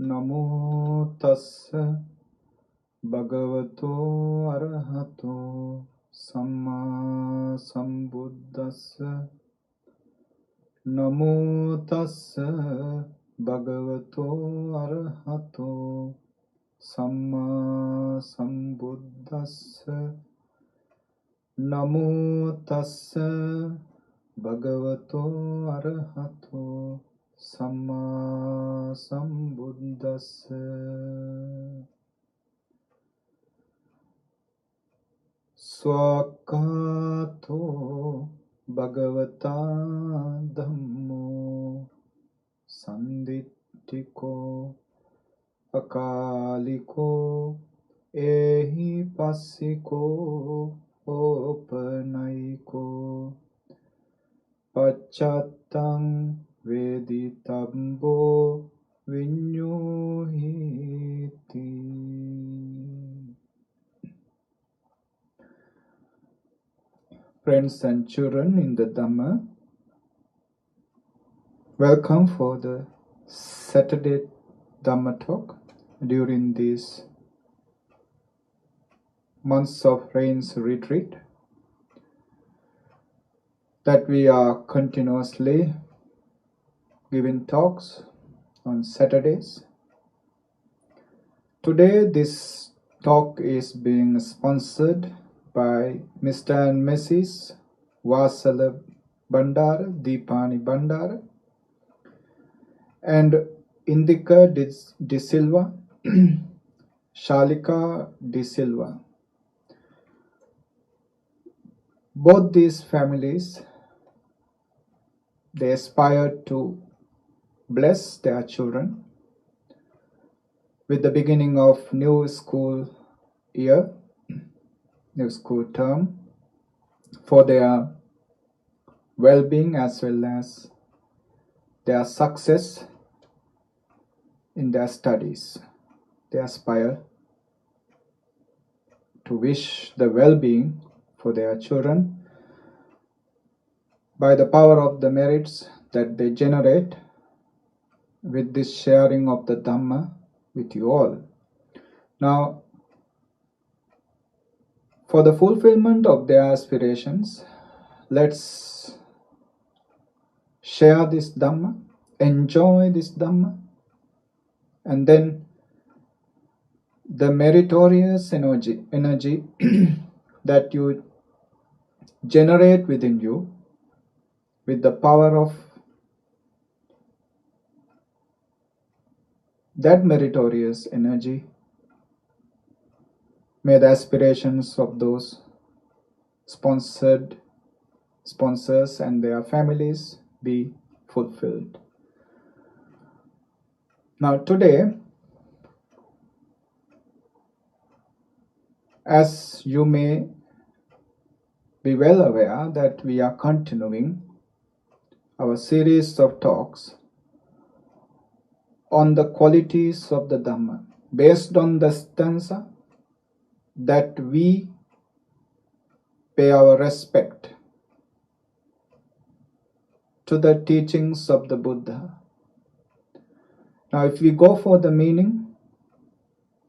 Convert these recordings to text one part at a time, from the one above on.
Namo tassa bhagavato arahato samma sambuddhassa. Namo tassa bhagavato arahato samma sambuddhassa. Namo tassa bhagavato arahato samma sambuddhassa. Swakato bhagavata dhammo sandittiko akaliko ehi passiko opanaiko pacchattam veditabbo vinyuhiti. Friends and children in the Dhamma, welcome for the Saturday Dhamma talk during this months of rains retreat that we are continuously giving talks on Saturdays. Today this talk is being sponsored by Mr. and Mrs. Vasala Bandara, Deepani Bandara, and Indika De Silva, Shalika De Silva. Both these families, they aspire to bless their children with the beginning of new school year, new school term, for their well-being as well as their success in their studies. They aspire to wish the well-being for their children by the power of the merits that they generate with this sharing of the Dhamma with you all. Now, for the fulfillment of their aspirations, let's share this Dhamma, enjoy this Dhamma, and then the meritorious energy that you generate within you with the power of that meritorious energy, may the aspirations of those sponsors and their families be fulfilled. Now today, as you may be well aware that we are continuing our series of talks on the qualities of the Dhamma, based on the stanza that we pay our respect to the teachings of the Buddha. Now if we go for the meaning,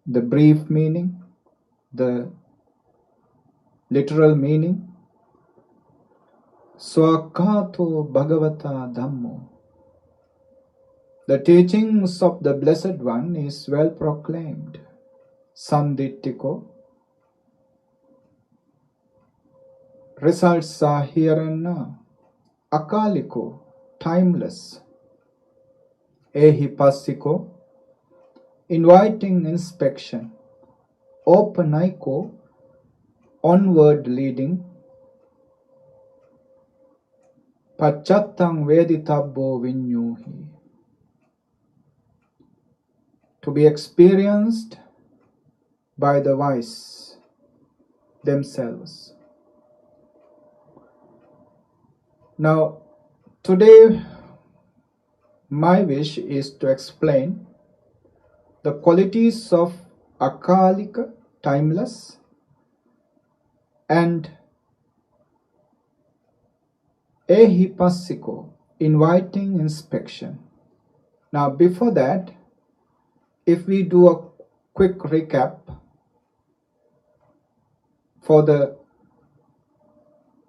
the brief meaning, the literal meaning, Swakato Bhagavata Dhammo, the teachings of the Blessed One is well proclaimed. Sandittiko, results are here and now. Akaliko, timeless. Ehipassiko, inviting inspection. Opanaiko, onward leading. Pacchattam veditabbo vinyuhi, to be experienced by the wise themselves. Now, today my wish is to explain the qualities of akalika, timeless, and ehipassiko, inviting inspection. Now before that, if we do a quick recap for the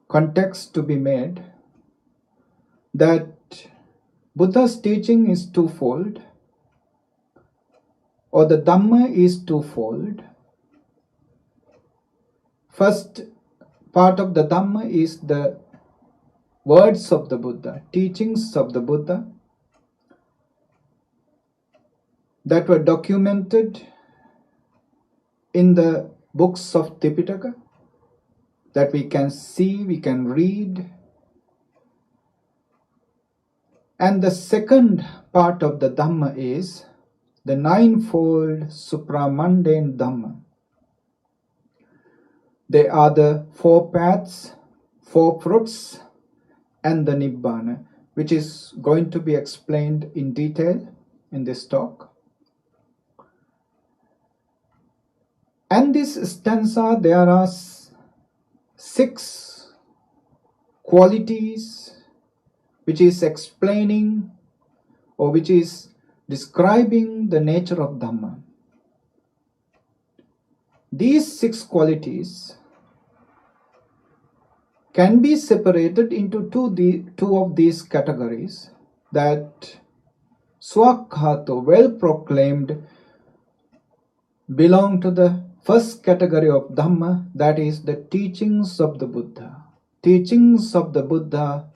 context to be made, that Buddha's teaching is twofold, or the Dhamma is twofold. First part of the Dhamma is the words of the Buddha, teachings of the Buddha that were documented in the books of Tipitaka, that we can see, we can read. And the second part of the Dhamma is the ninefold supramundane Dhamma. They are the four paths, four fruits, and the Nibbana, which is going to be explained in detail in this talk. And this stanza, there are 6 qualities which is explaining or which is describing the nature of Dhamma. These 6 qualities can be separated into two of these categories, that Swakhato, well proclaimed, belong to the first category of Dhamma, that is the teachings of the Buddha. Teachings of the Buddha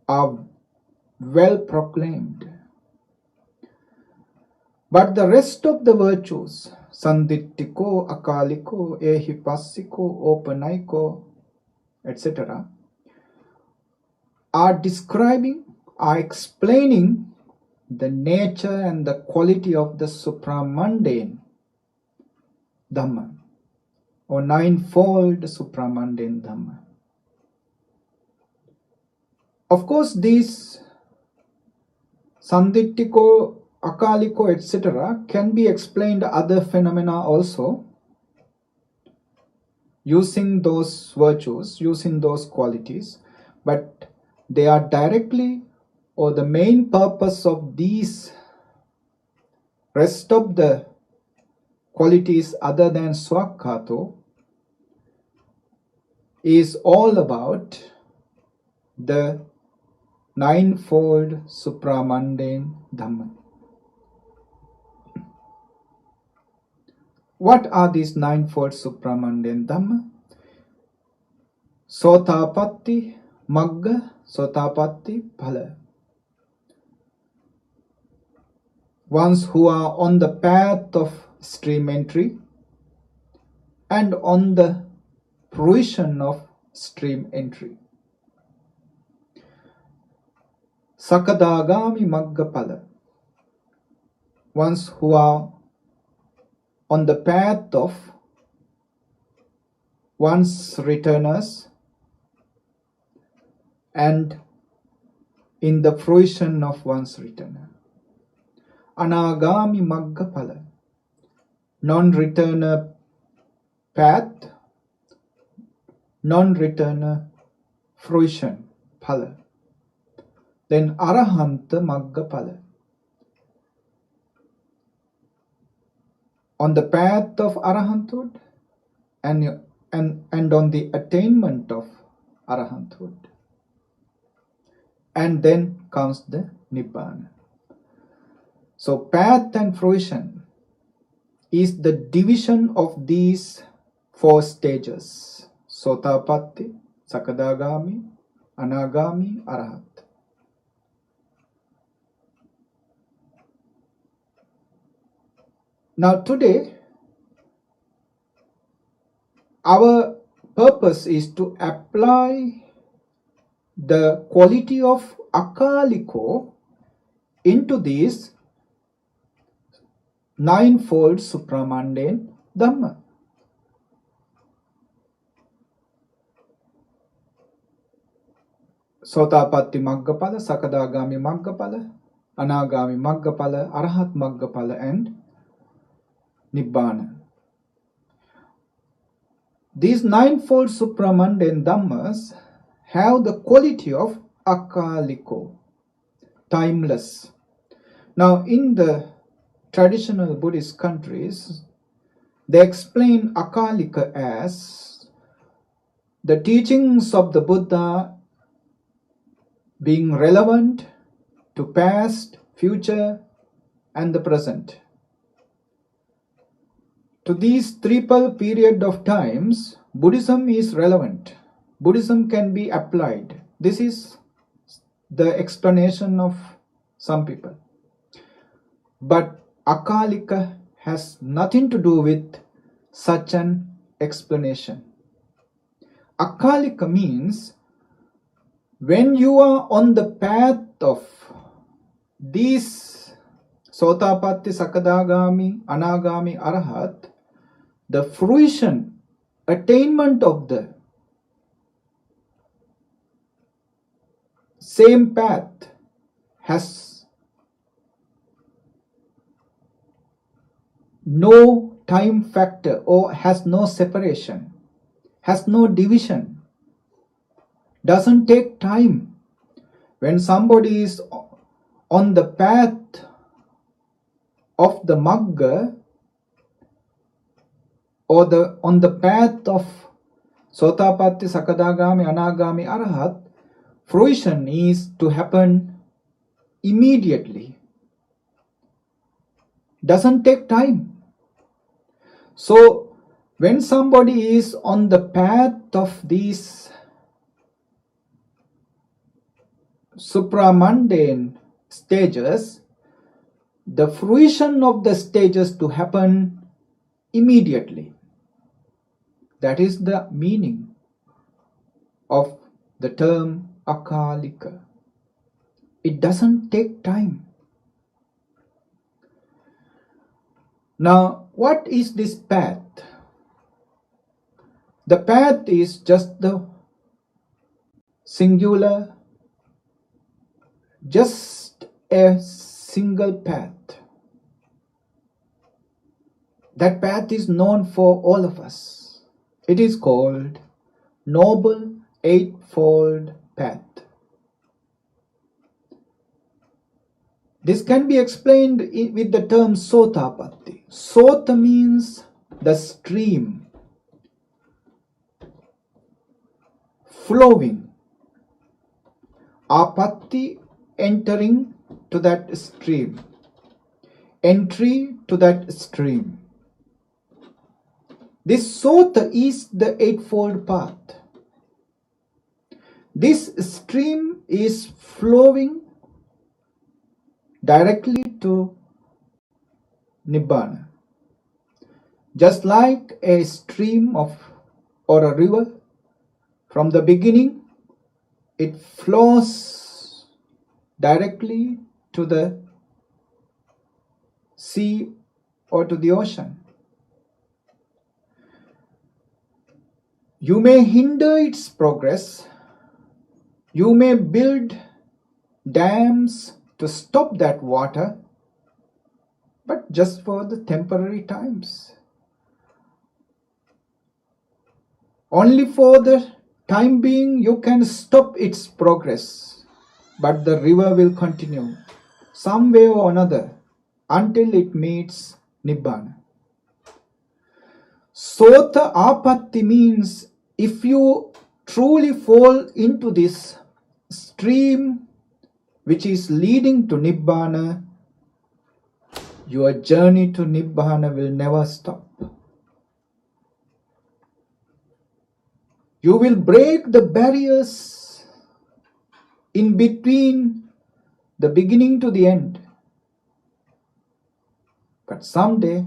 are well proclaimed. But the rest of the virtues, Sandittiko, Akaliko, Ehipassiko, Opanaiko, etc., are explaining the nature and the quality of the supramundane Dhamma, or ninefold supramundane Dhamma. Of course, these Sandittiko, Akaliko, etc. can be explained other phenomena also, using those virtues, using those qualities, but they are directly, or the main purpose of these rest of the qualities other than Swakhato is all about the ninefold supramundane Dhamma. What are these ninefold supramundane Dhamma? Sotapatti, Magga, Sotapatti, Phala. Ones who are on the path of stream entry and on the fruition of stream entry. Sakadagami Magga Phala. Ones who are on the path of once returners and in the fruition of one's returner. Anagami Magga Phala. Non-returner path, non-returner fruition, Phala. Then Arahanta Magga Phala. On the path of Arahanthood and on the attainment of Arahanthood. And then comes the Nibbana. So path and fruition is the division of these 4 stages: Sotapatti, Sakadagami, Anagami, Arahat. Now today, our purpose is to apply the quality of Akaliko into these ninefold supramundane Dhamma. Sotapatti Maggapala, Sakadagami Maggapala, Anagami Maggapala, Arahat Maggapala, and Nibbana. These ninefold supramundane Dhammas have the quality of Akaliko, timeless. Now, in the traditional Buddhist countries, they explain Akalika as the teachings of the Buddha being relevant to past, future, and the present. To these triple period of times, Buddhism is relevant. Buddhism can be applied. This is the explanation of some people. But Akalika has nothing to do with such an explanation. Akalika means when you are on the path of these Sotapatti, Sakadagami, Anagami, Arahat, the fruition, attainment of the same path has no time factor or has no separation, has no division, doesn't take time. When somebody is on the path of the Magga or on the path of Sotapatti, Sakadagami, Anagami, Arahat, fruition is to happen immediately. Doesn't take time. So, when somebody is on the path of these supramundane stages, the fruition of the stages to happen immediately. That is the meaning of the term Akalika. It doesn't take time. Now, what is this path? The path is just the singular, just a single path. That path is known for all of us. It is called Noble Eightfold Path. This can be explained with the term Sotapatti. Sota means the stream, flowing. Apatti, entering to that stream. Entry to that stream. This Sota is the Eightfold Path. This stream is flowing directly to Nibbana. Just like a stream or a river, from the beginning, it flows directly to the sea or to the ocean. You may hinder its progress. You may build dams to stop that water, but just for the temporary times. Only for the time being you can stop its progress, but the river will continue some way or another until it meets Nibbana. Sota apatti means if you truly fall into this stream which is leading to Nibbana, your journey to Nibbana will never stop. You will break the barriers in between the beginning to the end. But someday,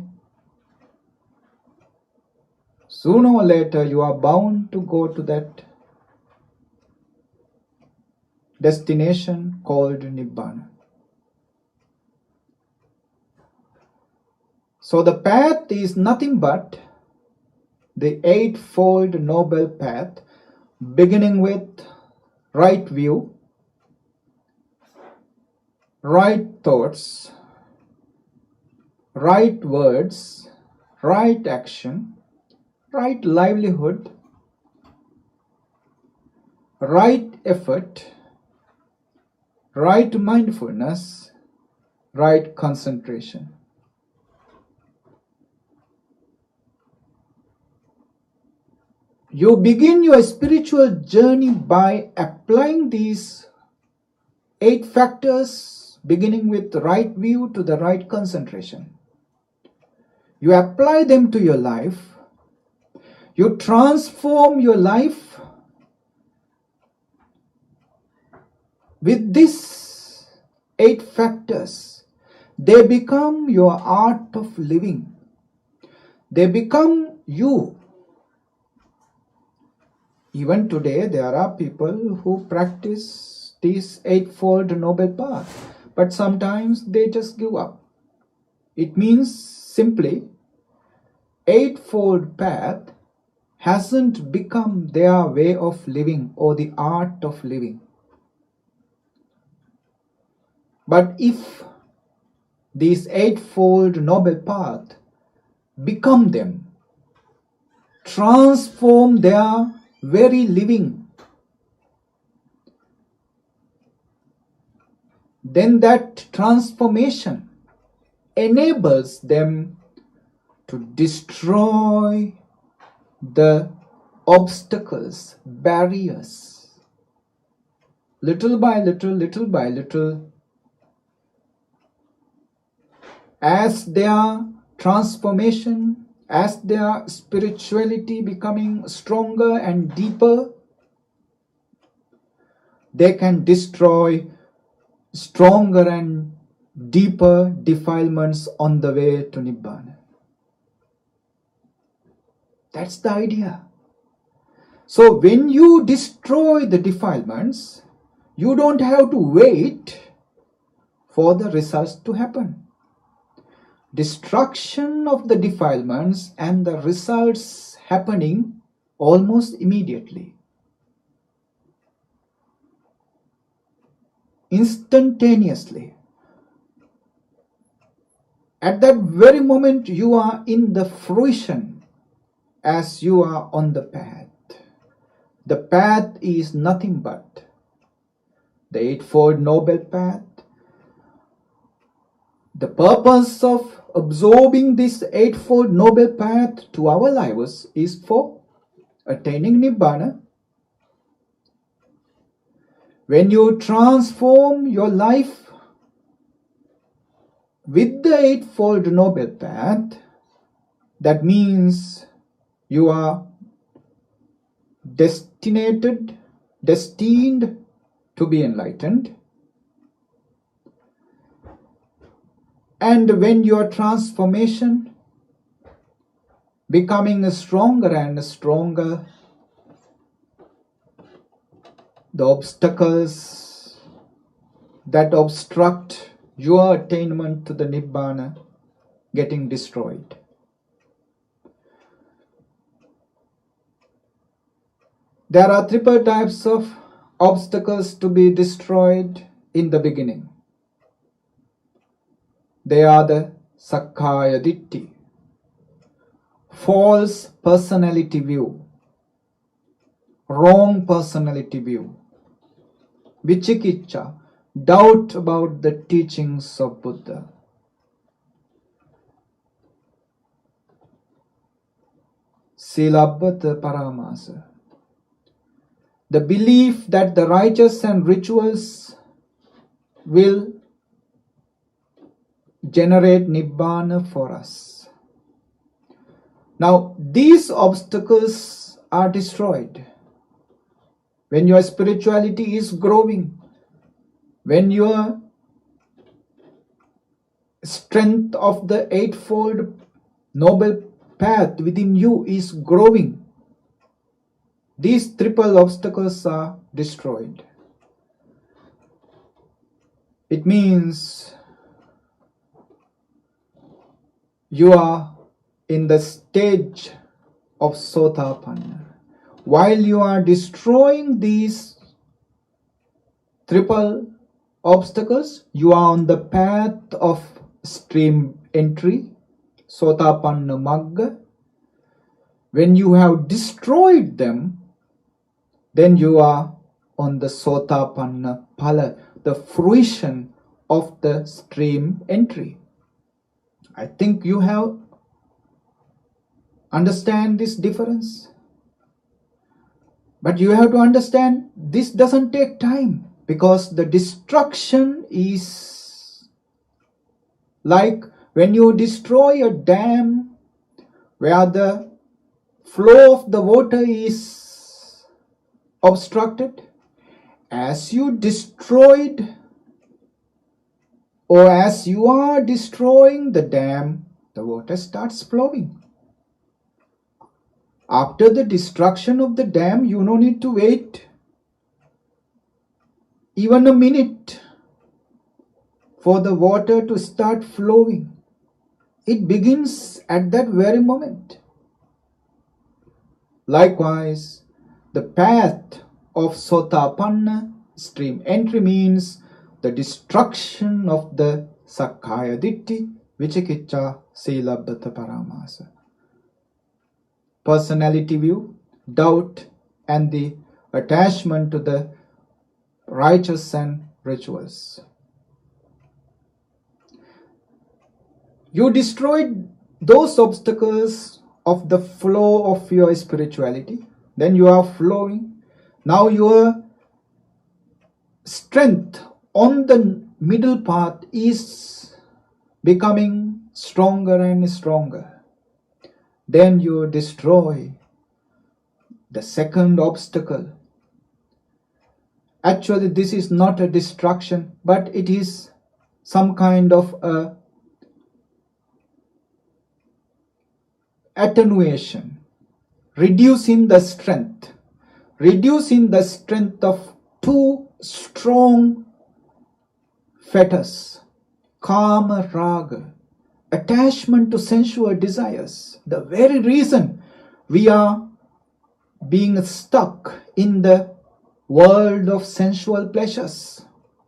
sooner or later, you are bound to go to that destination called Nibbana. So the path is nothing but the Eightfold Noble Path, beginning with right view, right thoughts, right words, right action, right livelihood, right effort, right mindfulness, right concentration. You begin your spiritual journey by applying these 8 factors, beginning with right view to the right concentration. You apply them to your life. You transform your life with these 8 factors. They become your art of living. They become you. Even today, there are people who practice this 8-fold noble path, but sometimes they just give up. It means simply 8-fold path hasn't become their way of living or the art of living. But if these 8-fold noble path become them, transform their very living, then that transformation enables them to destroy the obstacles, barriers, little by little, as their transformation, as their spirituality becoming stronger and deeper, they can destroy stronger and deeper defilements on the way to Nibbana. That's the idea. So when you destroy the defilements, you don't have to wait for the results to happen. Destruction of the defilements and the results happening almost immediately. Instantaneously. At that very moment you are in the fruition as you are on the path. The path is nothing but the 8-fold noble path. The purpose of absorbing this 8-fold noble path to our lives is for attaining Nibbana. When you transform your life with the 8-fold noble path, that means you are destined to be enlightened. And when your transformation becoming stronger and stronger, the obstacles that obstruct your attainment to the Nibbana getting destroyed. There are 3 types of obstacles to be destroyed in the beginning. They are the Sakkaya Ditti, false personality view, wrong personality view, Vichikicca, doubt about the teachings of Buddha. Silabbata Paramasa, the belief that the righteous and rituals will generate Nibbana for us. Now, these obstacles are destroyed when your spirituality is growing, when your strength of the 8-fold noble path within you is growing. These triple obstacles are destroyed. It means you are in the stage of Sotapanna. While you are destroying these triple obstacles, you are on the path of stream entry, Sotapanna Magga. When you have destroyed them, then you are on the Sotapanna Phala, the fruition of the stream entry. I think you have understand this difference. But you have to understand this doesn't take time, because the destruction is like when you destroy a dam where the flow of the water is obstructed. As you destroyed, or as you are destroying the dam, the water starts flowing. After the destruction of the dam, you don't need to wait even a minute for the water to start flowing. It begins at that very moment. Likewise, the path of Sotapanna stream entry means the destruction of the Sakkaya Ditti, Vicikicca, Silabbata Paramasa. Personality view, doubt, and the attachment to the righteous and rituals. You destroyed those obstacles of the flow of your spirituality. Then you are flowing. Now your strength on the middle path is becoming stronger and stronger. Then you destroy the second obstacle. Actually, this is not a destruction, but it is some kind of a attenuation, reducing the strength of two strong fetters, kama raga, attachment to sensual desires. The very reason we are being stuck in the world of sensual pleasures.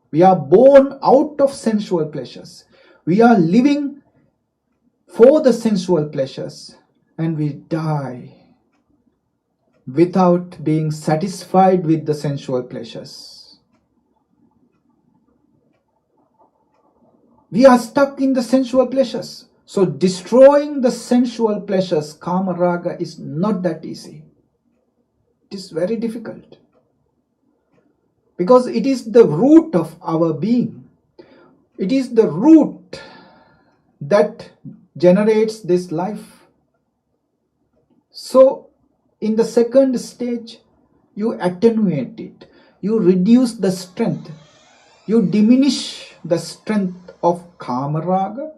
We are born out of sensual pleasures. We are living for the sensual pleasures, and we die without being satisfied with the sensual pleasures. We are stuck in the sensual pleasures. So destroying the sensual pleasures, kama raga, is not that easy. It is very difficult, because it is the root of our being. It is the root that generates this life. So in the second stage, you attenuate it, you reduce the strength, you diminish the strength of kama raga,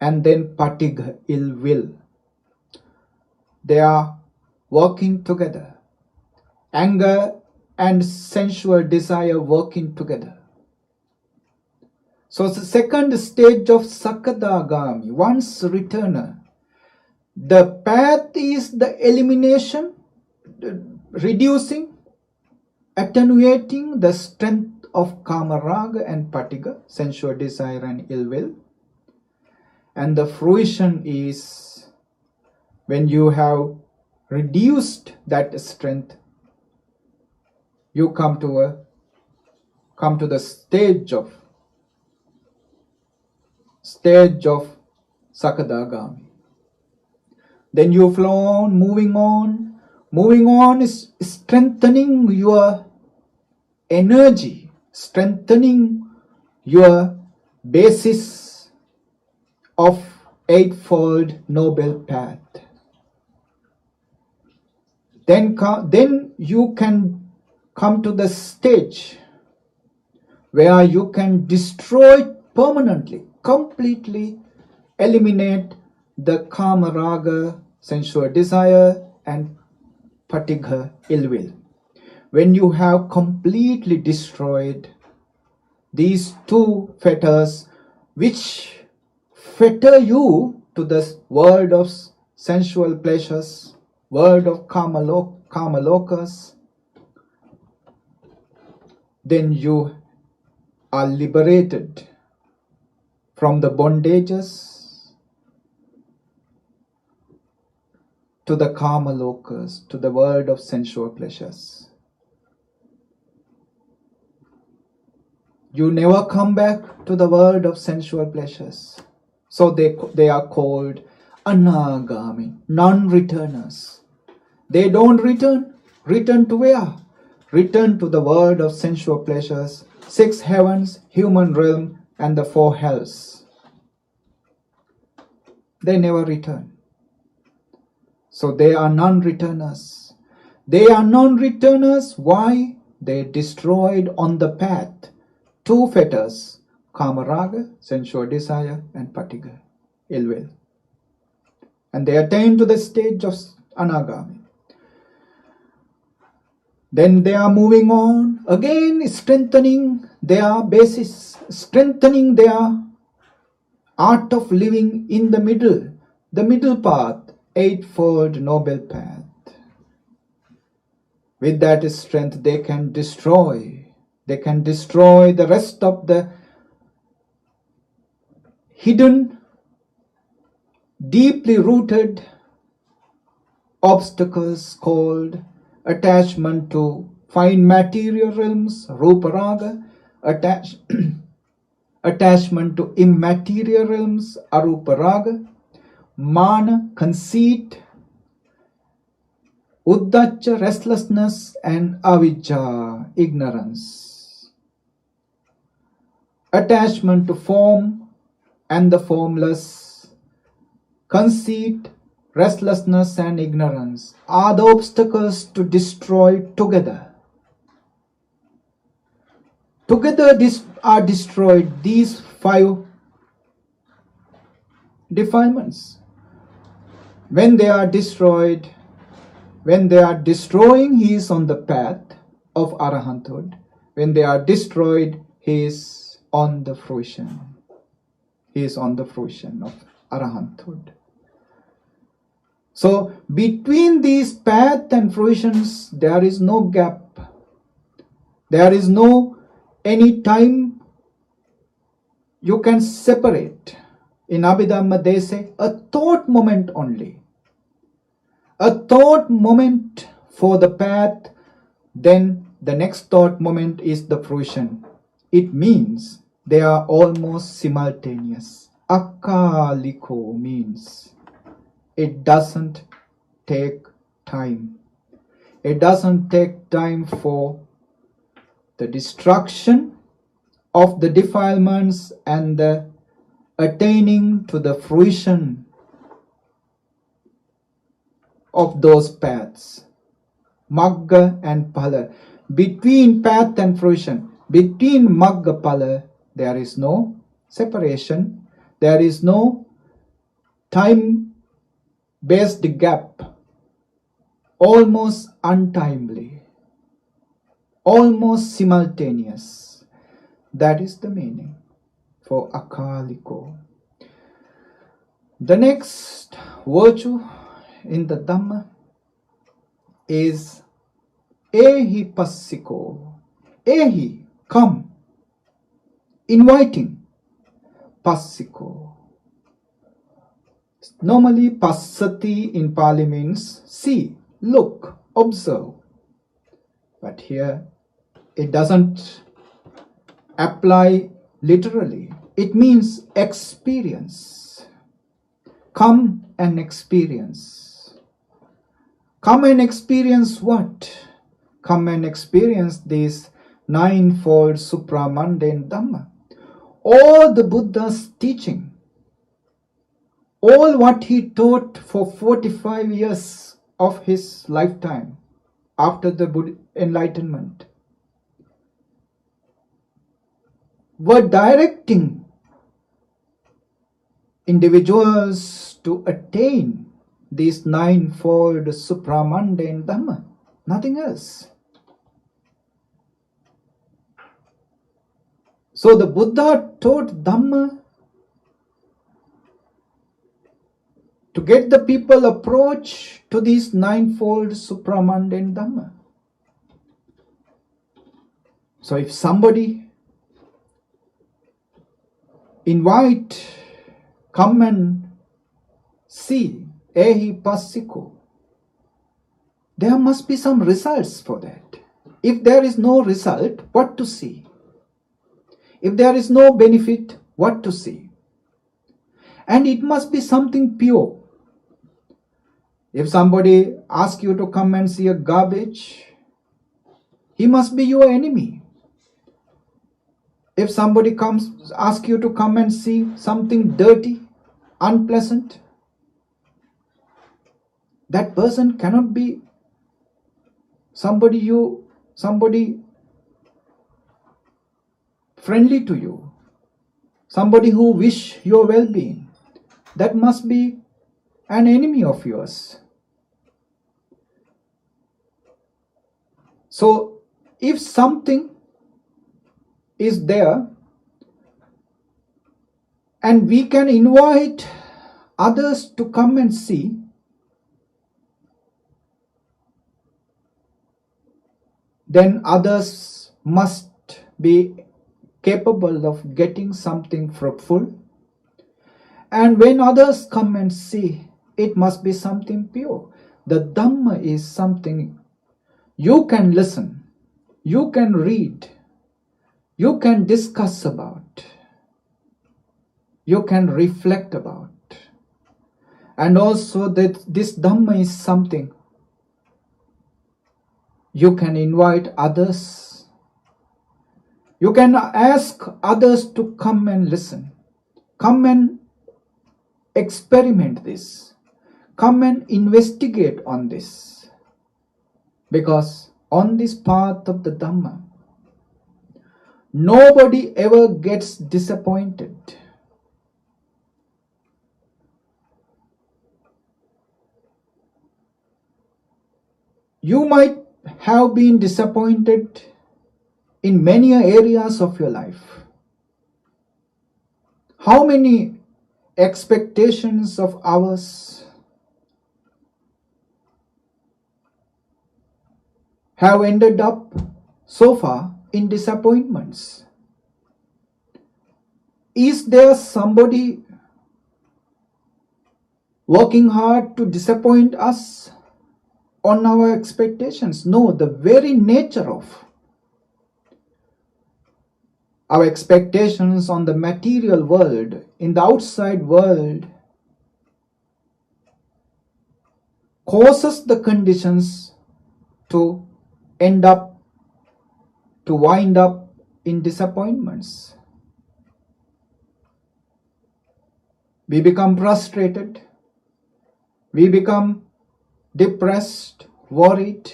and then patigha, ill will. They are working together. Anger and sensual desire working together. So the second stage of Sakadagami, once returner, the path is the elimination, reducing, attenuating the strength of kama raga and patigha, sensual desire and ill will. And the fruition is when you have reduced that strength, you come to the stage of Sakadagami. Then you flow on. Moving on is strengthening your energy, strengthening your basis of Eightfold Noble Path. Then you can come to the stage where you can destroy permanently, completely eliminate the kama raga, sensual desire, and patigha, ill will. When you have completely destroyed these two fetters which fetter you to the world of sensual pleasures, world of kama lokas, then you are liberated from the bondages to the kama lokas, to the world of sensual pleasures. you never come back to the world of sensual pleasures. So they are called anagami, non-returners. They don't return. Return to where? Return to the world of sensual pleasures, 6 heavens, human realm, and the 4 hells. They never return. So they are non-returners. They are non-returners. Why? They destroyed on the path 2 fetters, kamaraga, sensual desire, and patiga, ill will. And they attain to the stage of anagami. Then they are moving on, again strengthening their basis, strengthening their art of living in the middle path, 8-fold noble path. With that strength they can destroy the rest of the hidden, deeply rooted obstacles called attachment to fine material realms, rupa raga, attachment to immaterial realms, arupa raga, mana, conceit, uddhacha, restlessness, and avijja, ignorance. Attachment to form and the formless, conceit, restlessness, and ignorance are the obstacles to destroy together. Together are destroyed these 5 defilements. When they are destroyed, when they are destroying, he is on the path of arahanthood. When they are destroyed, he is on the fruition. He is on the fruition of arahanthood. So between these path and fruitions, there is no gap. There is no any time you can separate. In Abhidhamma they say a thought moment only. A thought moment for the path, then the next thought moment is the fruition. It means they are almost simultaneous. Akaliko means it doesn't take time. It doesn't take time for the destruction of the defilements and the attaining to the fruition of those paths. Magga and Phala. Between path and fruition, between Magga Phala, there is no separation. There is no time-based gap. Almost untimely. Almost simultaneous. That is the meaning for akaliko. The next virtue in the Dhamma is ehi passiko. Ehi, come. Inviting. Passiko. Normally passati in Pali means see, look, observe. But here it doesn't apply literally. It means experience. Come and experience. Come and experience what? Come and experience this 9-fold supramundane Dhamma. All the Buddha's teaching, all what he taught for 45 years of his lifetime after the enlightenment, were directing individuals to attain this 9-fold supramundane Dhamma, nothing else. So the Buddha taught Dhamma to get the people approach to this 9-fold supramundane Dhamma. So if somebody invite, come and see, ehi passiko, there must be some results for that. If there is no result, what to see? If there is no benefit, what to see? And it must be something pure. If somebody asks you to come and see a garbage, he must be your enemy. If somebody asks you to come and see something dirty, unpleasant, that person cannot be somebody friendly to you, somebody who wish your well-being. That must be an enemy of yours. So if something is there and we can invite others to come and see, then others must be capable of getting something fruitful. And when others come and see, it must be something pure. The Dhamma is something you can listen, you can read, you can discuss about, you can reflect about. And also that this Dhamma is something you can invite others. You can ask others to come and listen. Come and experiment this. Come and investigate on this. Because on this path of the Dhamma, nobody ever gets disappointed. You might have been disappointed in many areas of your life. How many expectations of ours have ended up so far in disappointments? Is there somebody working hard to disappoint us on our expectations? No, the very nature of our expectations on the material world, in the outside world, causes the conditions to wind up in disappointments. We become frustrated, we become depressed, worried,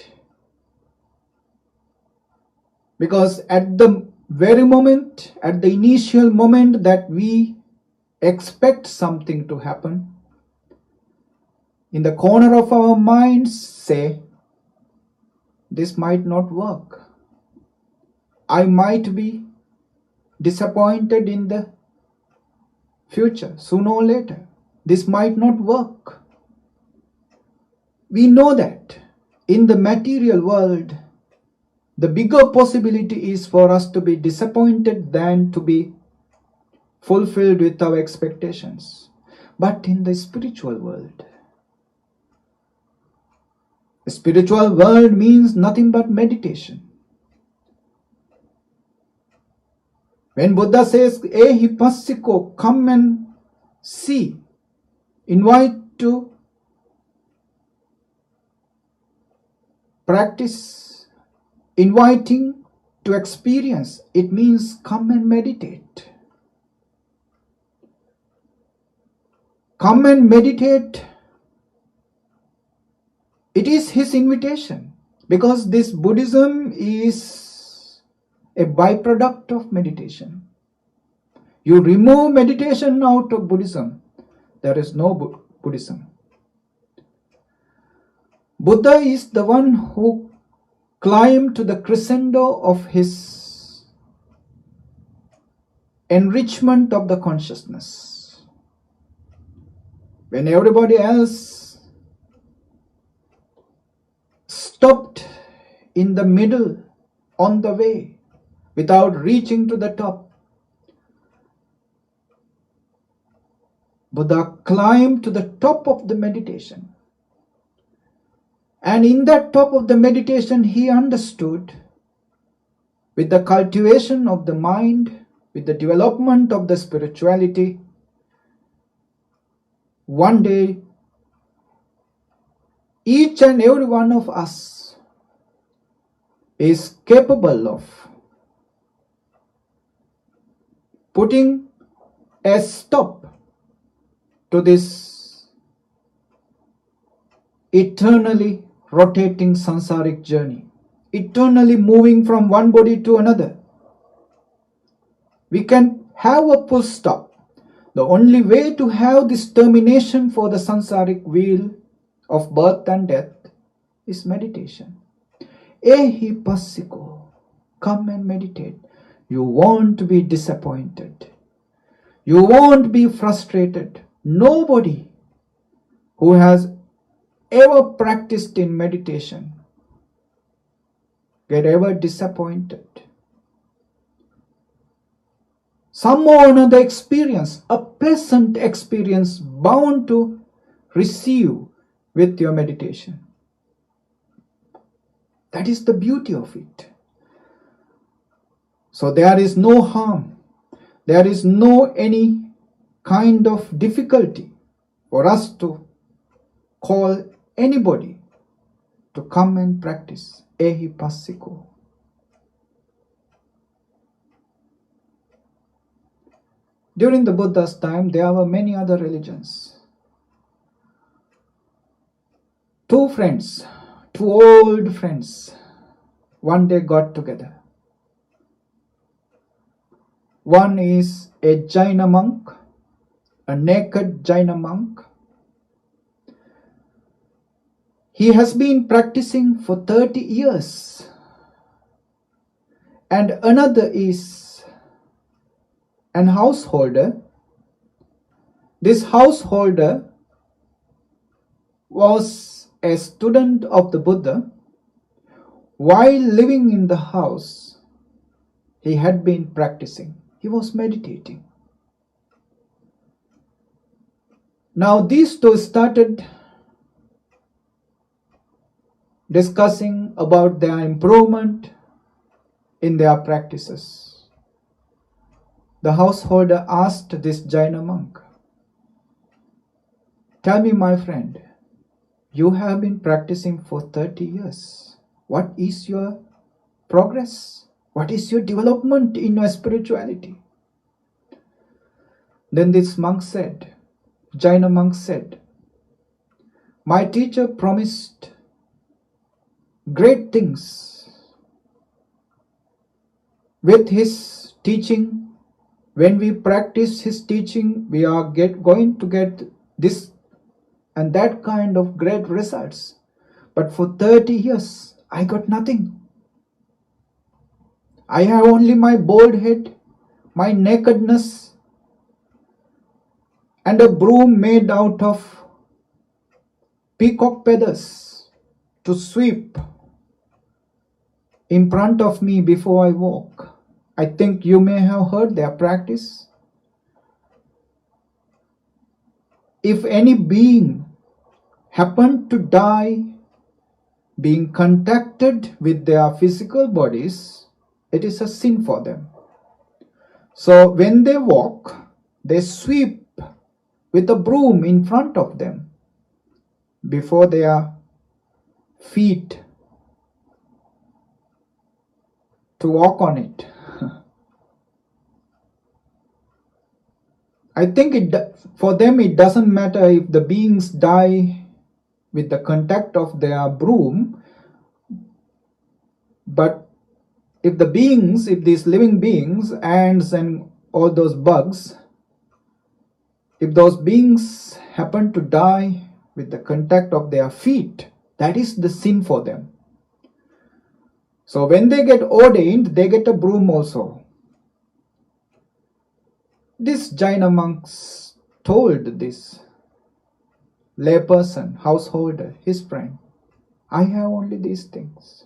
because at the very moment, at the initial moment that we expect something to happen, in the corner of our minds say, this might not work. I might be disappointed in the future, sooner or later. This might not work. We know that in the material world, the bigger possibility is for us to be disappointed than to be fulfilled with our expectations. But in the spiritual world means nothing but meditation. When Buddha says, "Ehi passiko," come and see, invite to practice, inviting to experience, it means come and meditate. Come and meditate. It is his invitation, because this Buddhism is a byproduct of meditation. You remove meditation out of Buddhism, there is no Buddhism. Buddha is the one who climbed to the crescendo of his enrichment of the consciousness. When everybody else stopped in the middle on the way without reaching to the top, Buddha climbed to the top of the meditation. And in that top of the meditation, he understood, with the cultivation of the mind, with the development of the spirituality, one day each and every one of us is capable of putting a stop to this eternally rotating sansaric journey, eternally moving from one body to another. We can have a full stop. The only way to have this termination for the sansaric wheel of birth and death is meditation. Ehi passiko, come and meditate. You won't be disappointed. You won't be frustrated. Nobody who has ever practiced in meditation get ever disappointed. Some or another experience, a pleasant experience, bound to receive with your meditation. That is the beauty of it. So there is no harm. There is no any kind of difficulty for us to call anybody to come and practice Ehi Passiko. During the Buddha's time, there were many other religions. Two old friends, one day got together. One is a Jaina monk, a naked Jaina monk. He has been practicing for 30 years. And another is an householder. This householder was a student of the Buddha. While living in the house, he had been practicing. He was meditating. Now these two started discussing about their improvement in their practices. The householder asked this Jaina monk, "Tell me, my friend, you have been practicing for 30 years. What is your progress? What is your development in your spirituality?" Then this Jaina monk said, "My teacher promised great things. With his teaching, when we practice his teaching, we are going to get this and that kind of great results. But for 30 years, I got nothing. I have only my bald head, my nakedness, and a broom made out of peacock feathers to sweep in front of me before I walk." I think you may have heard their practice. If any being happened to die being contacted with their physical bodies, it is a sin for them. So when they walk, they sweep with a broom in front of them before their feet to walk on it. I think for them it doesn't matter if the beings die with the contact of their broom, but if these living beings, ants and all those bugs, if those beings happen to die with the contact of their feet, that is the sin for them. So when they get ordained, they get a broom also. This Jaina monks told this layperson, householder, his friend, "I have only these things.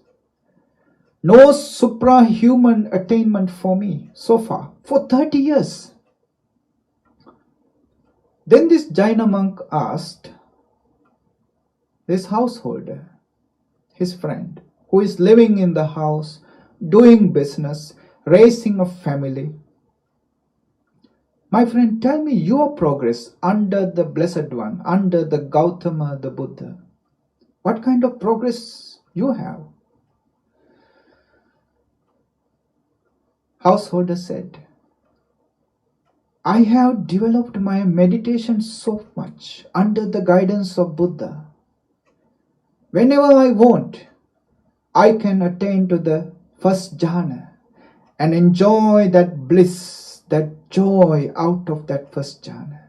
No suprahuman attainment for me so far, for 30 years. Then this Jaina monk asked this householder, his friend, who is living in the house, doing business, raising a family, My friend, tell me your progress under the Blessed One, under the Gautama, the Buddha. What kind of progress you have? Householder said, I have developed my meditation so much under the guidance of Buddha. Whenever I want, I can attain to the first jhana and enjoy that bliss, that joy out of that first jhana.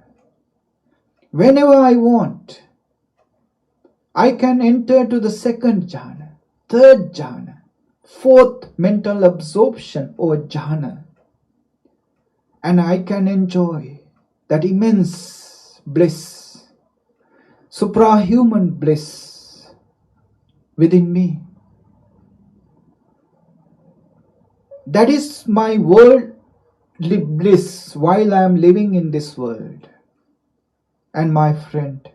Whenever I want, I can enter to the second jhana, third jhana, fourth mental absorption or jhana, and I can enjoy that immense bliss, suprahuman bliss within me. That is my worldly bliss while I am living in this world. And my friend,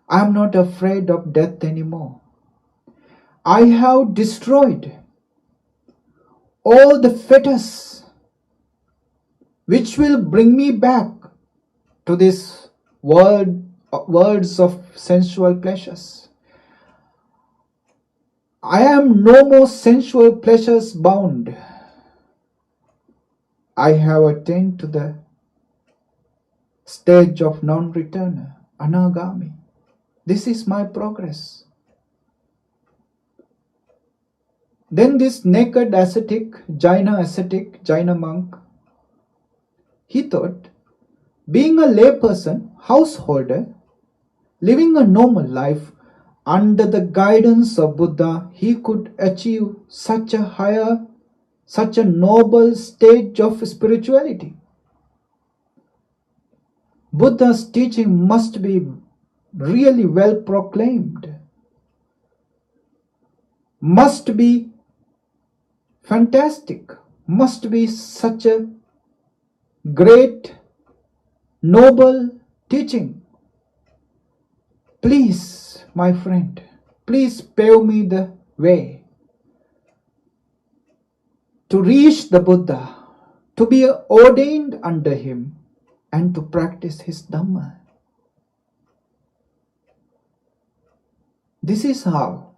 I am not afraid of death anymore. I have destroyed all the fetters which will bring me back to this worlds of sensual pleasures. I am no more sensual pleasures bound. I have attained to the stage of non-returner, anagami. This is my progress. Then this naked ascetic, Jaina monk, he thought, being a layperson, householder, living a normal life, under the guidance of Buddha, he could achieve such a noble stage of spirituality. Buddha's teaching must be really well proclaimed, must be fantastic, must be such a great, noble teaching. Please, my friend, please pave me the way to reach the Buddha, to be ordained under him, and to practice his Dhamma. This is how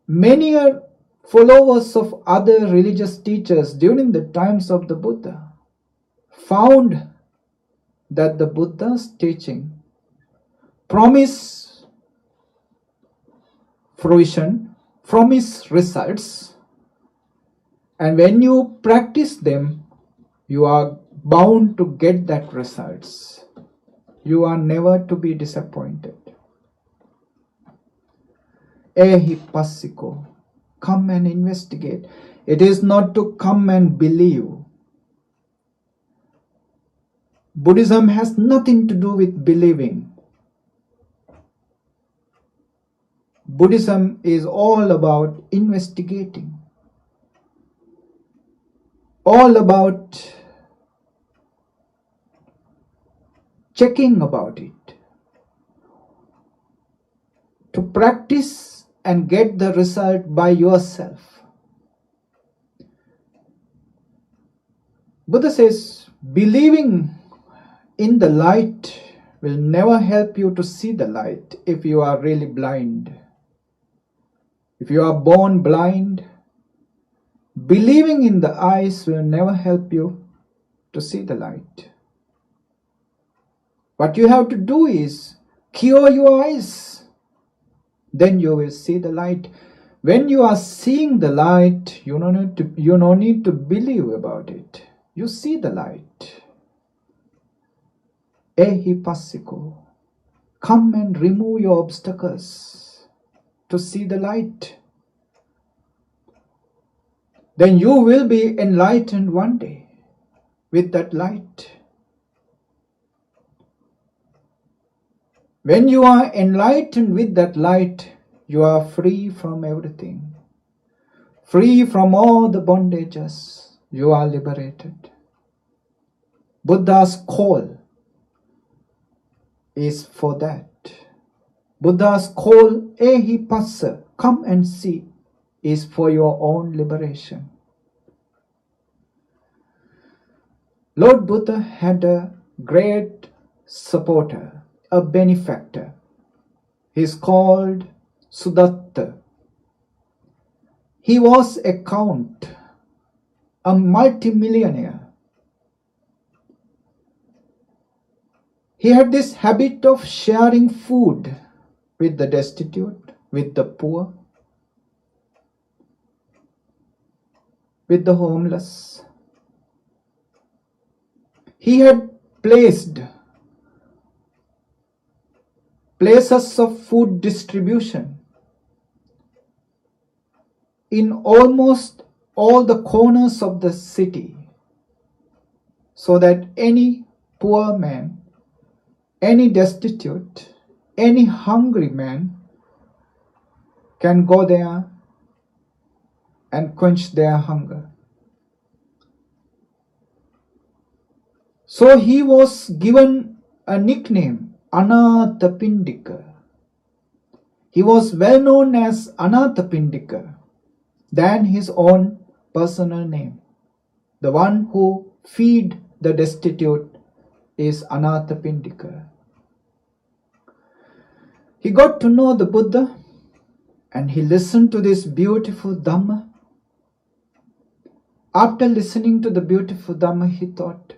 many followers of other religious teachers during the times of the Buddha found that the Buddha's teaching promise fruition, promise results, and when you practice them, you are bound to get that results. You are never to be disappointed. Ehi passiko, come and investigate. It is not to come and believe. Buddhism has nothing to do with believing. Buddhism is all about investigating, all about checking about it, to practice and get the result by yourself. Buddha says, believing in the light will never help you to see the light if you are really blind. If you are born blind, believing in the eyes will never help you to see the light. What you have to do is cure your eyes. Then you will see the light. When you are seeing the light, you don't need to believe about it. You see the light. Ehi passiko, come and remove your obstacles to see the light. Then you will be enlightened one day with that light. When you are enlightened with that light, you are free from everything. Free from all the bondages. You are liberated. Buddha's call is for that. Buddha's call, ehi passa, come and see, is for your own liberation. Lord Buddha had a great supporter, a benefactor. He is called Sudatta. He was a count, a multimillionaire. He had this habit of sharing food with the destitute, with the poor, with the homeless. He had placed places of food distribution in almost all the corners of the city, so that any poor man, any destitute, any hungry man can go there and quench their hunger. So he was given a nickname, Anathapindika. He was well known as Anathapindika than his own personal name. The one who feed the destitute is Anathapindika. He got to know the Buddha and he listened to this beautiful Dhamma. After listening to the beautiful Dhamma, he thought,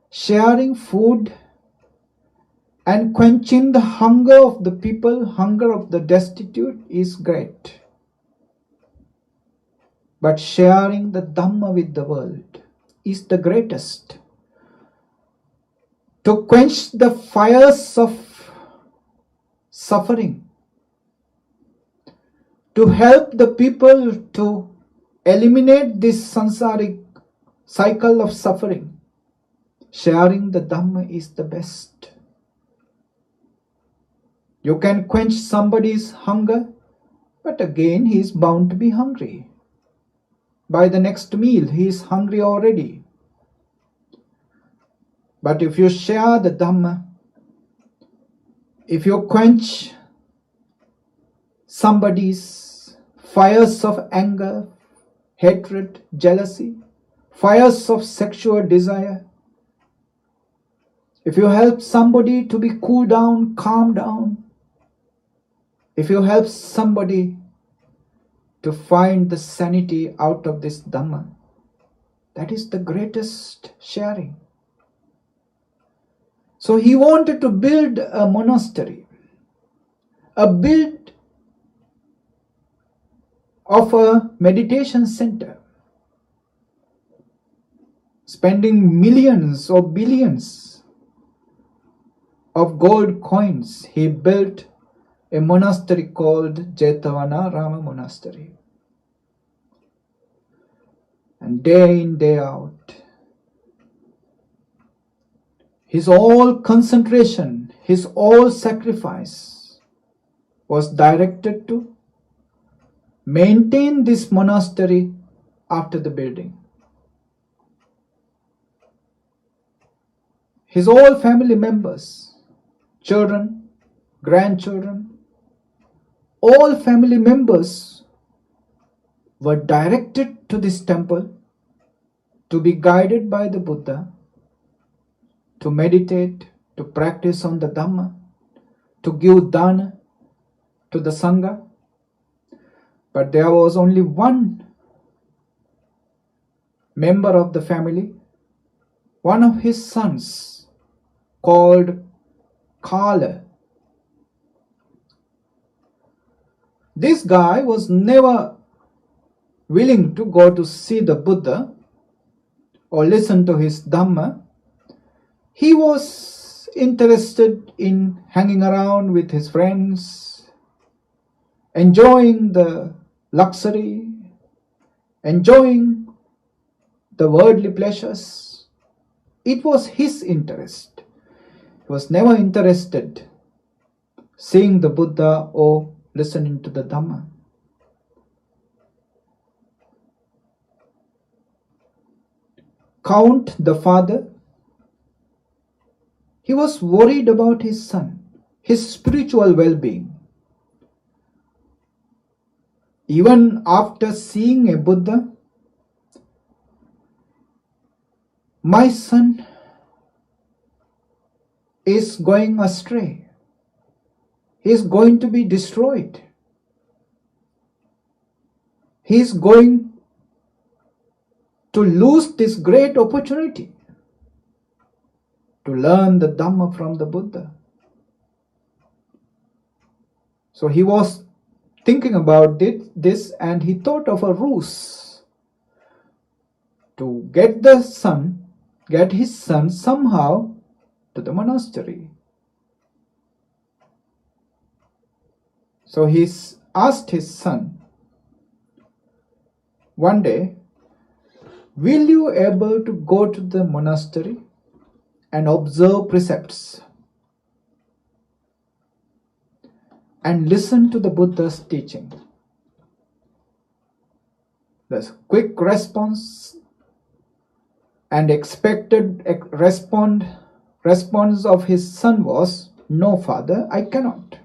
sharing food and quenching the hunger of the people, hunger of the destitute is great. But sharing the Dhamma with the world is the greatest. To quench the fires of suffering, to help the people to eliminate this samsaric cycle of suffering, sharing the Dhamma is the best. You can quench somebody's hunger, but again he is bound to be hungry. By the next meal he is hungry already. But if you share the Dhamma, if you quench somebody's fires of anger, hatred, jealousy, fires of sexual desire, if you help somebody to be cool down, calm down, if you help somebody to find the sanity out of this Dhamma, that is the greatest sharing. So he wanted to build a monastery, a build of a meditation center, spending millions or billions of gold coins. He built a monastery called Jetavana Rama Monastery. And day in, day out, his all concentration, his all sacrifice was directed to maintain this monastery after the building. His all family members, children, grandchildren, all family members were directed to this temple to be guided by the Buddha, to meditate, to practice on the Dhamma, to give dana to the Sangha. But there was only one member of the family, one of his sons, called Kala. This guy was never willing to go to see the Buddha or listen to his Dhamma. He was interested in hanging around with his friends, enjoying the luxury, enjoying the worldly pleasures. It was his interest. He was never interested seeing the Buddha or listening to the Dhamma. Count, the father, he was worried about his son, his spiritual well-being. Even after seeing a Buddha, my son is going astray. He is going to be destroyed. He is going to lose this great opportunity to learn the Dhamma from the Buddha. So he was thinking about this, and he thought of a ruse to get his son somehow to the monastery. So he asked his son one day, will you able to go to the monastery and observe precepts and listen to the Buddha's teaching? The quick response and expected response of his son was, no, father, I cannot.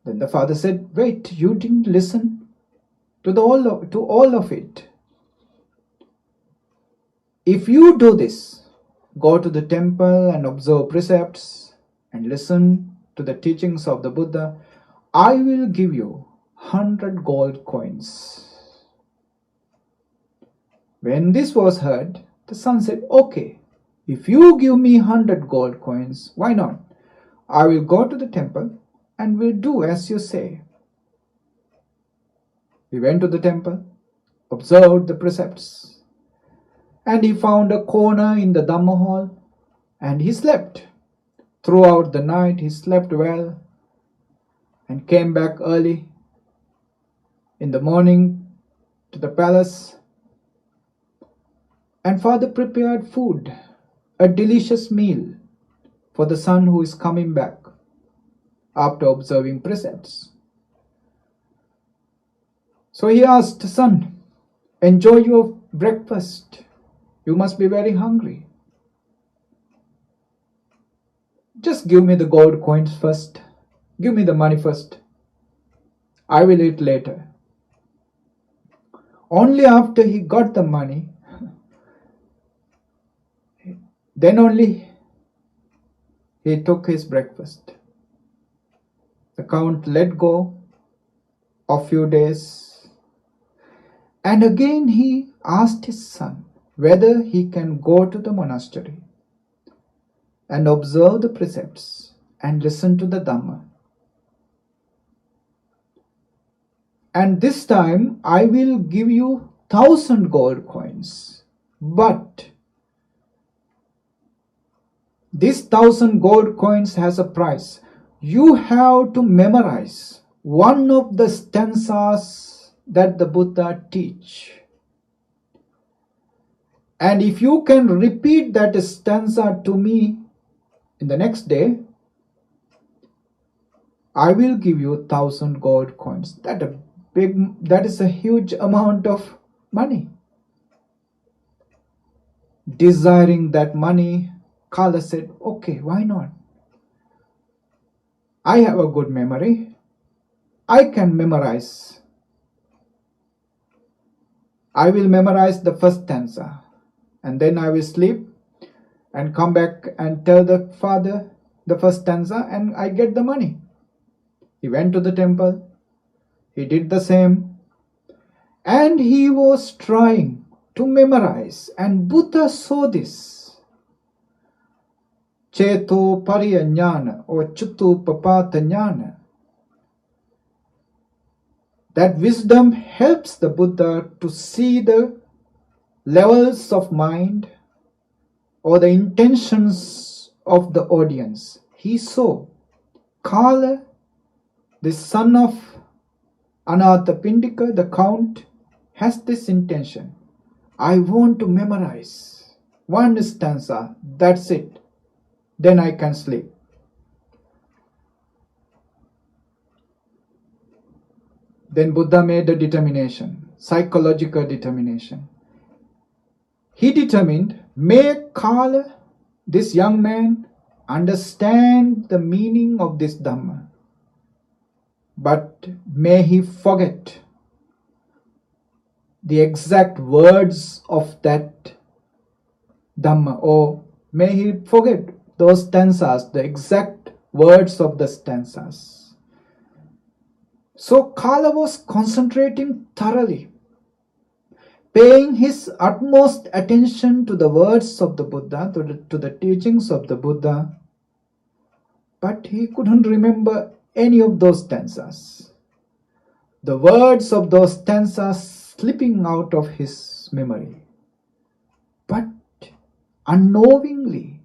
Then the father said, wait, you didn't listen to all of it. If you do this, go to the temple and observe precepts and listen to the teachings of the Buddha, I will give you 100 gold coins. When this was heard, the son said, okay, if you give me 100 gold coins, why not? I will go to the temple and will do as you say. He went to the temple, observed the precepts, and he found a corner in the Dhamma hall, and he slept. Throughout the night he slept well and came back early in the morning to the palace, and father prepared food, a delicious meal for the son who is coming back after observing precepts. So he asked, son, enjoy your breakfast. You must be very hungry. Just give me the gold coins first. Give me the money first. I will eat later. Only after he got the money, then only he took his breakfast. The count let go of few days, and again he asked his son whether he can go to the monastery and observe the precepts and listen to the Dhamma. And this time I will give you 1,000 gold coins. But this 1,000 gold coins has a price. You have to memorize one of the stanzas that the Buddha teach. And if you can repeat that stanza to me in the next day, I will give you 1,000 gold coins. That is a huge amount of money. Desiring that money, Kala said, okay, why not? I have a good memory. I can memorize. I will memorize the first stanza, and then I will sleep and come back and tell the father the first stanza, and I get the money. He went to the temple. He did the same. And he was trying to memorize. And Buddha saw this. Cheto pariya jnana or chuttu papata jnana. That wisdom helps the Buddha to see the levels of mind or the intentions of the audience. He saw Kala, the son of Anathapindika, the count, has this intention. I want to memorize one stanza, that's it. Then I can sleep. Then Buddha made a determination, psychological determination. He determined, make Kala, this young man, understand the meaning of this Dhamma. But may he forget the exact words of that Dhamma, or may he forget those stanzas, the exact words of the stanzas. So Kala was concentrating thoroughly, paying his utmost attention to the words of the Buddha, to the teachings of the Buddha, but he couldn't remember any of those stanzas. The words of those stanzas slipping out of his memory. But unknowingly,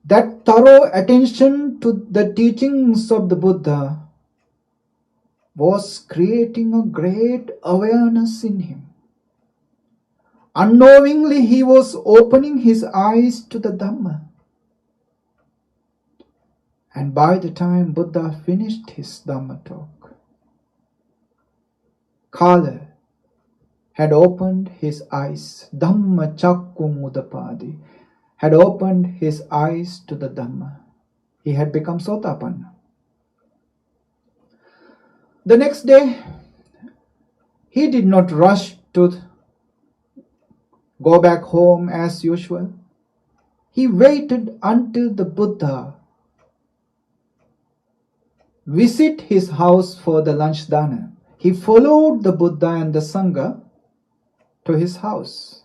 that thorough attention to the teachings of the Buddha was creating a great awareness in him. Unknowingly, he was opening his eyes to the Dhamma. And by the time Buddha finished his Dhamma talk, Kala had opened his eyes. Dhamma chakkung udapadi, had opened his eyes to the Dhamma. He had become Sotapanna. The next day, he did not rush to go back home as usual. He waited until the Buddha visit his house for the lunch dana. He followed the Buddha and the Sangha to his house.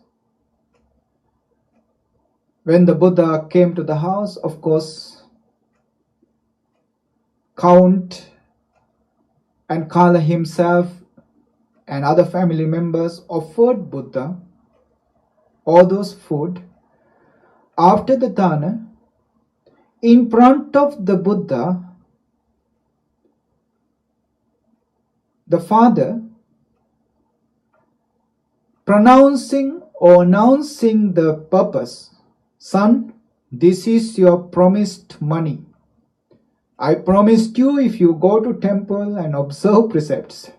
When the Buddha came to the house, of course, Count and Kala himself and other family members offered Buddha all those food. After the dana, in front of the Buddha, the father, pronouncing or announcing the purpose, "Son, this is your promised money. I promised you, if you go to temple and observe precepts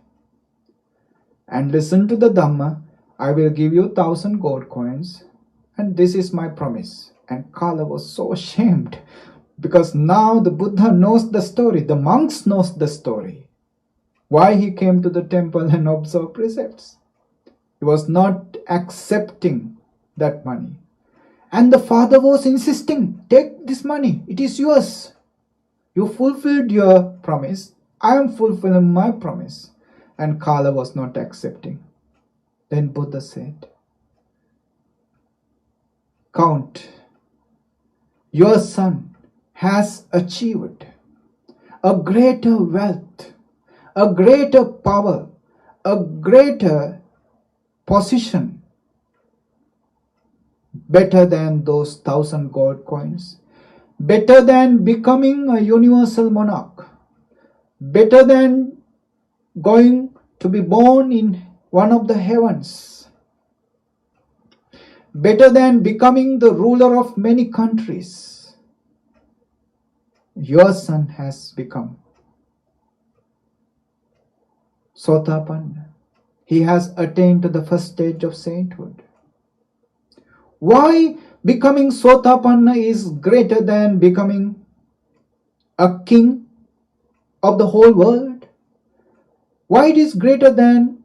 and listen to the Dhamma, I will give you 1,000 gold coins, and this is my promise." And Kala was so ashamed, because now the Buddha knows the story, the monks knows the story, why he came to the temple and observed precepts. He was not accepting that money. And the father was insisting, "Take this money, it is yours. You fulfilled your promise, I am fulfilling my promise." And Kala was not accepting. Then Buddha said, "Count, your son has achieved a greater wealth, a greater power, a greater position, better than those 1,000 gold coins, better than becoming a universal monarch, better than going to be born in one of the heavens, better than becoming the ruler of many countries. Your son has become Sotapanna. He has attained to the first stage of sainthood." Why becoming Sotapanna is greater than becoming a king of the whole world? Why it is greater than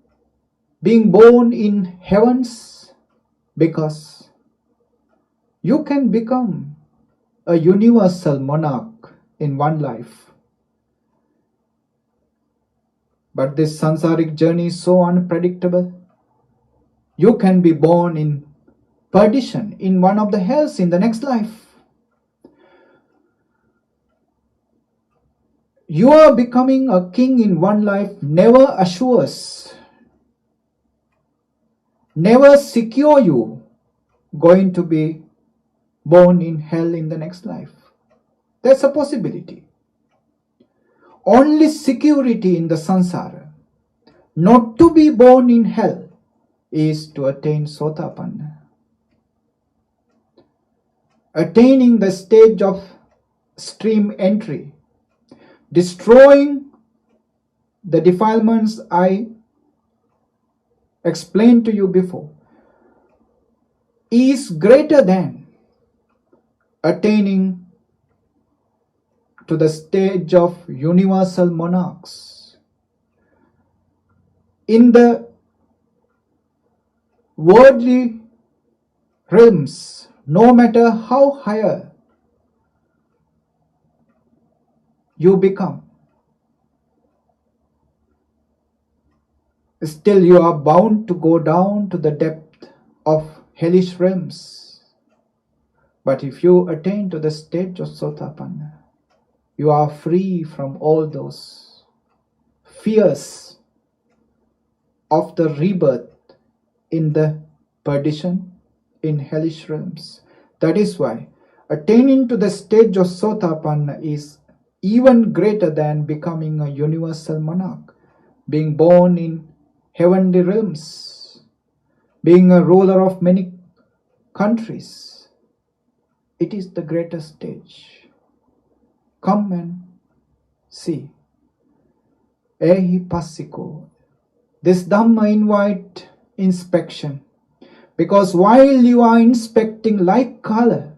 being born in heavens? Because you can become a universal monarch in one life. But this sansaric journey is so unpredictable. You can be born in perdition, in one of the hells in the next life. Your becoming a king in one life never assures, never secure you going to be born in hell in the next life. There's a possibility. Only security in the sansara, not to be born in hell, is to attain Sotapanna. Attaining the stage of stream entry, destroying the defilements I explained to you before, is greater than attaining to the stage of universal monarchs. In the worldly realms, no matter how higher you become, still you are bound to go down to the depth of hellish realms. But if you attain to the stage of Sotapanna, you are free from all those fears of the rebirth in the perdition, in hellish realms. That is why attaining to the stage of Sotapanna is even greater than becoming a universal monarch, being born in heavenly realms, being a ruler of many countries. It is the greatest stage. Come and see. Ehi passiko. This Dhamma invite inspection, because while you are inspecting like color,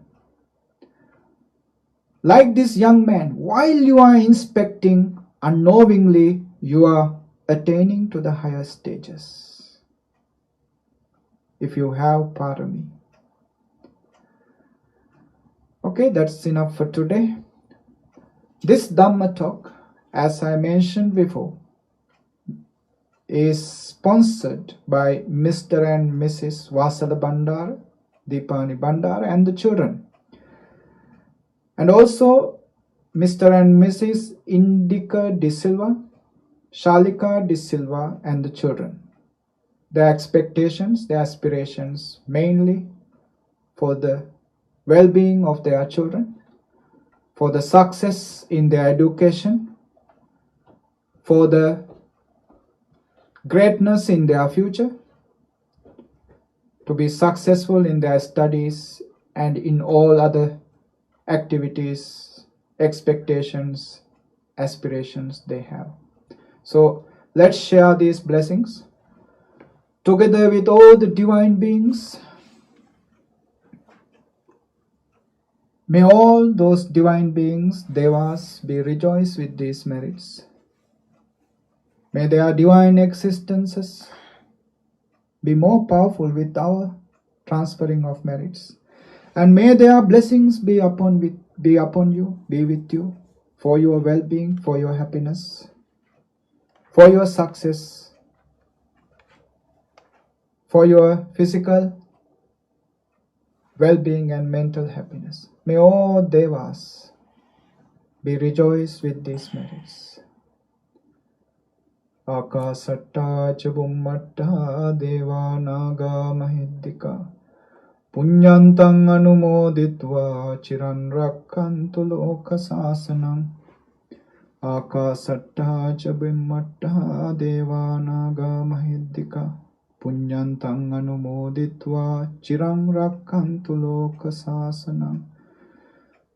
like this young man, while you are inspecting, unknowingly you are attaining to the higher stages. If you have parami. Okay, that's enough for today. This Dhamma talk, as I mentioned before, is sponsored by Mr. and Mrs. Vasala Bandara, Deepani Bandara, and the children. And also Mr. and Mrs. Indica De Silva, Shalika De Silva, and the children. Their expectations, their aspirations, mainly for the well-being of their children, for the success in their education, for the greatness in their future, to be successful in their studies and in all other activities, expectations, aspirations they have. So let's share these blessings together with all the divine beings. May all those divine beings, devas, be rejoiced with these merits. May their divine existences be more powerful with our transferring of merits. And may their blessings be upon you, be with you, for your well-being, for your happiness, for your success, for your physical well-being and mental happiness. May all devas be rejoiced with these merits. Akasatta ca bummatta deva naga mahiddika punyantang anumoditva chiran rakkantu loka sasanam. Akasatta ca bummatta deva naga mahiddika punyantang anumoditva chiran rakkantu loka sasanam.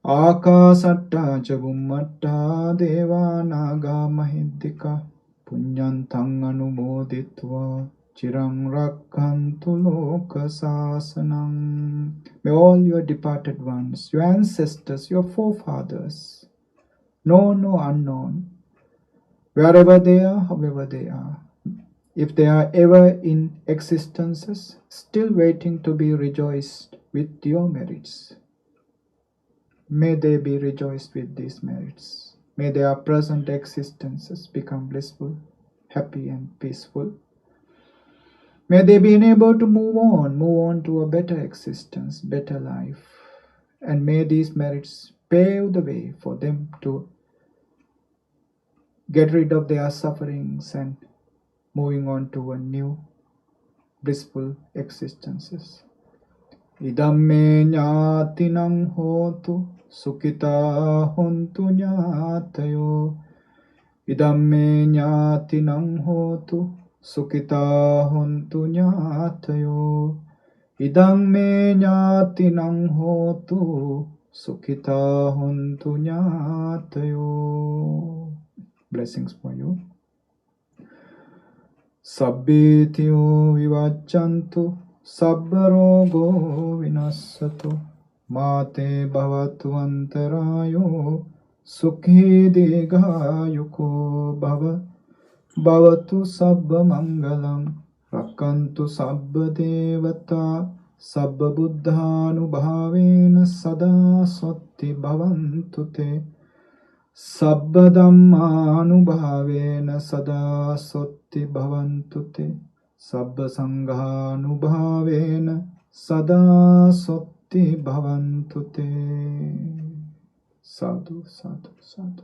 Akasatta ca bummatta deva naga mahiddika punyantang anumoditva chirang rakkantu loka sasanam. May all your departed ones, your ancestors, your forefathers, known or unknown, wherever they are, however they are, if they are ever in existences, still waiting to be rejoiced with your merits, may they be rejoiced with these merits. May their present existences become blissful, happy and peaceful. May they be enabled to move on to a better existence, better life. And may these merits pave the way for them to get rid of their sufferings and moving on to a new blissful existences. Idam me jnatinam hotu Sukita hontu jnatayo. Idam me jnatinam hotu Sukita hontu jnatayo. Idam me jnatinam hotu Sukita hontu jnatayo. Blessings for you. Sabbetiyo vivaccantu sabbarogo vinassatu. Mate bhavatu antarayo sukhi digayuko bhava bhavatu sabba mangalam රක්칸තු සබ්බ දේවතා සබ්බ බුද්ධානුභාවේන සදා සොත්ති භවන්තු තේ සබ්බ ධම්මානුභාවේන සදා සොත්ති භවන්තු තේ සබ්බ සංඝානුභාවේන සදා සොත්ති භවන්තු තේ. සාදු සාදු සාදු.